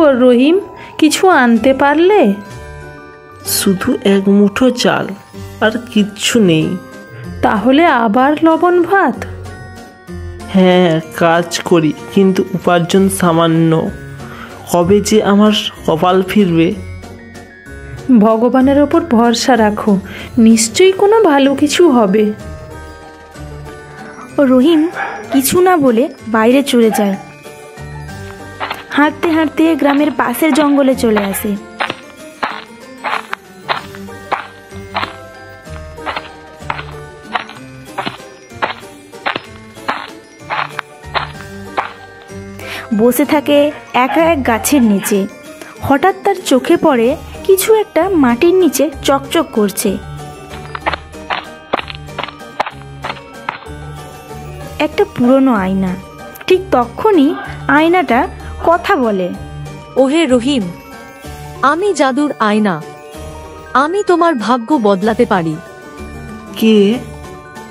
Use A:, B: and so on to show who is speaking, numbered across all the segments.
A: গো রহিম, কিছু আনতে পারলে?
B: শুধু এক মুঠো চাল, আর কিচ্ছু নেই।
A: তাহলে আবার লবণ ভাত?
B: হ্যাঁ, কাজ করি, কিন্তু উপার্জন সামান্য। কবে যে আমার কপাল ফিরবে।
A: ভগবানের ওপর ভরসা রাখো, নিশ্চয়ই কোনো ভালো কিছু হবে।
C: রহিম কিছু না বলে বাইরে চলে যায়। হাঁটতে হাঁটতে গ্রামের পাশের জঙ্গলে চলে আসে। বসে থাকে একা এক গাছের নিচে। হঠাৎ তার চোখে পড়ে কিছু একটা মাটির নিচে চকচক করছে। একটা পুরনো আয়না। ঠিক তখনই আয়নাটা কথা বলে।
D: ওহে রহিম, আমি জাদুর আয়না, আমি তোমার ভাগ্য বদলাতে পারি।
B: কে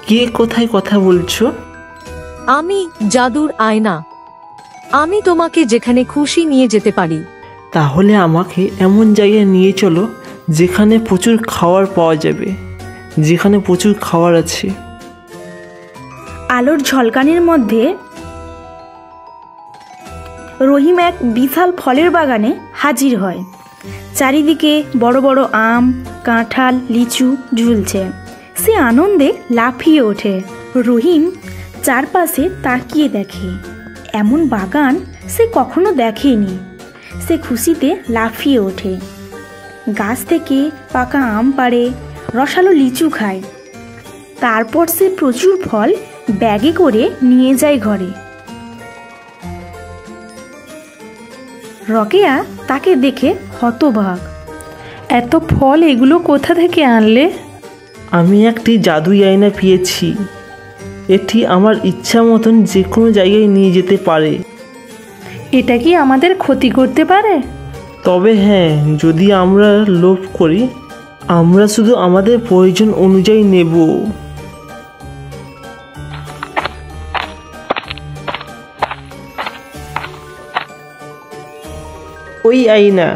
B: কে কোথায় কথা বলছো?
D: আমি জাদুর আয়না, আমি তোমাকে যেখানে খুশি নিয়ে যেতে পারি।
B: তাহলে আমাকে এমন জায়গায় নিয়ে চলো যেখানে প্রচুর খাবার পাওয়া যাবে, যেখানে প্রচুর খাবার আছে।
C: আলোর ঝলকানির মধ্যে রহিম এক বিশাল ফলের বাগানে হাজির হয়। চারিদিকে বড় বড় আম, কাঁঠাল, লিচু ঝুলছে। সে আনন্দে লাফিয়ে ওঠে। রহিম চারপাশে তাকিয়ে দেখে। এমন বাগান সে কখনো দেখেনি। সে খুশিতে লাফিয়ে ওঠে। গাছ থেকে পাকা আম পাড়ে, রসালো লিচু খায়। তারপর সে প্রচুর ফল ব্যাগে করে নিয়ে যায় ঘরে। রকেয়া তাকে দেখে হতবাক।
A: এত ফল এগুলো কোথা থেকে আনলে?
B: আমি একটি জাদুই আয়না পেয়েছি। এটি আমার ইচ্ছা মতন যে কোনো জায়গায় নিয়ে যেতে পারে।
A: এটা কি আমাদের ক্ষতি করতে পারে?
B: তবে হ্যাঁ, যদি আমরা লোভ করি, আমরা শুধু আমাদের প্রয়োজন অনুযায়ী নেব। ওই আয়না,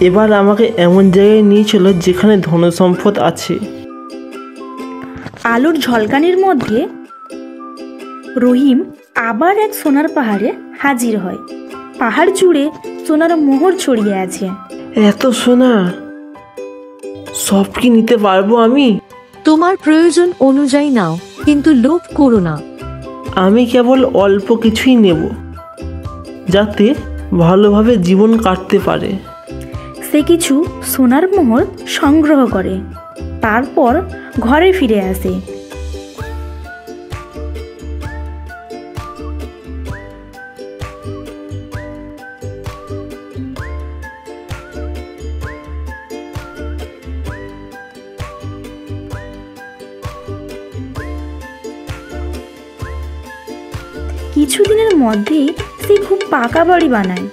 B: এবার আমাকে এমন জায়গায় নিয়ে চলো যেখানে ধনসম্পদ আছে।
C: আলোর ঝলকানির মধ্যে রহিম আবার এক সোনার পাহাড়ে হাজির হয়। পাহাড় জুড়ে সোনার মোহর ছড়িয়ে আছে।
B: এত সোনা, সব কি নিতে পারবো আমি?
D: তোমার প্রয়োজন অনুযায়ী নাও, কিন্তু লোভ করো না।
B: আমি কেবল অল্প কিছুই নেব, যাতে ভালোভাবে জীবন কাটতে পারে।
C: সে কিছু সোনার মোহর সংগ্রহ করে। তারপর ঘরে ফিরে আসে। কিছুদিনের মধ্যেই সে খুব পাকা বাড়ি বানায়।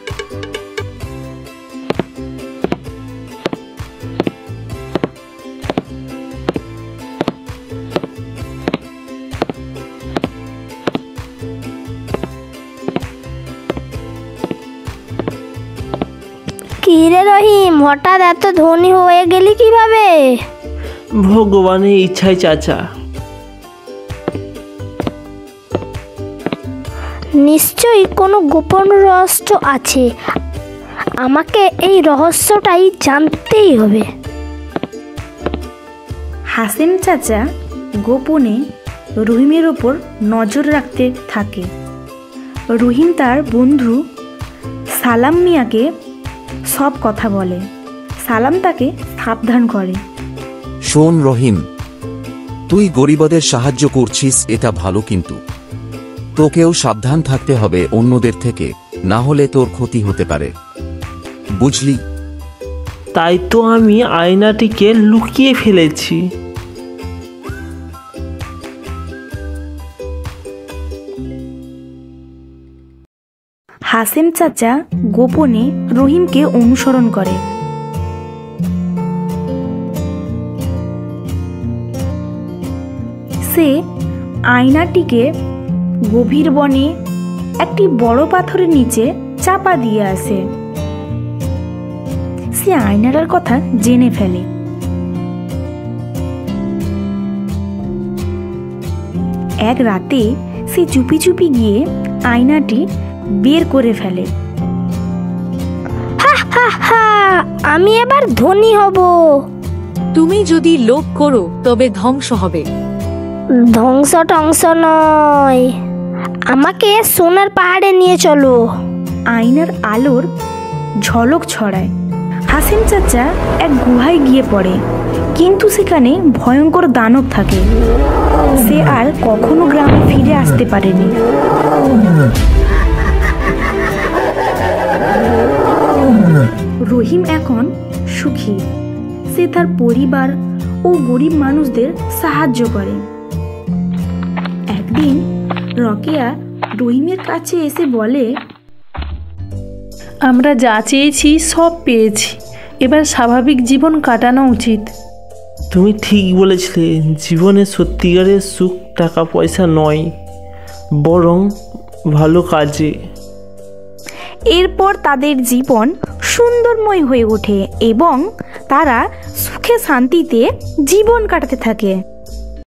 E: কি রে রহিম, হঠাৎ এত ধনী হয়ে গেলি কিভাবে?
B: ভগবানের ইচ্ছায় চাচা।
E: নিশ্চয়ই কোনো গোপন রহস্য আছে। আমাকে এই রহস্যটাই জানতেই হবে।
C: হাসেম চাচা গোপনে রহিমের ওপর নজর রাখতে থাকে। রহিম তার বন্ধু সালাম মিয়াকে সব কথা বলে। সালাম তাকে সাবধান করে।
F: শোন রহিম, তুই গরিবদের সাহায্য করছিস, এটা ভালো, কিন্তু তোকেও সাবধান থাকতে হবে অন্যদের থেকে, না হলে তোর ক্ষতি হতে পারে, বুঝলি?
B: তাই তো আমি আয়নাটিকে লুকিয়ে ফেলেছি।
C: হাসেম চাচা গোপনে রহিমকে অনুসরণ করে। সে আয়নাটিকে গভীর বনে একটি বড় পাথরের নিচে চাপা দিয়ে আসে। সে আয়নাটার কথা জেনে ফেলে। এক রাতে সে চুপি চুপি গিয়ে আয়নাটি বের করে ফেলে।
E: হা, আমি এবার ধনী হব।
D: তুমি যদি লোভ করো তবে ধ্বংস হবে।
E: ধ্বংস টংস নয়, আমাকে সোনার পাহাড়ে নিয়ে চলো।
C: আয়নার আলোর ঝলক ছড়ায়। হাসিম চাচা এক গুহায় গিয়ে পড়ে, কিন্তু সেখানে ভয়ঙ্কর দানব থাকে। সে আর কখনো গ্রামে ফিরে আসতে পারেনি। রহিম এখন সুখী। সে তার পরিবার ও গরিব মানুষদের সাহায্য করে। একদিন রকেয়া রহিমের কাছে এসে বলে,
A: আমরা যা চেয়েছি সব পেয়েছি, এবার স্বাভাবিক জীবন কাটানো উচিত।
B: তুমি ঠিক বলেছিলে, জীবনে সত্যিকারের সুখ টাকা পয়সা নয়, বরং ভালো কাজে।
C: এরপর তাদের জীবন সুন্দরময় হয়ে ওঠে এবং তারা সুখে শান্তিতে জীবন কাটাতে থাকে।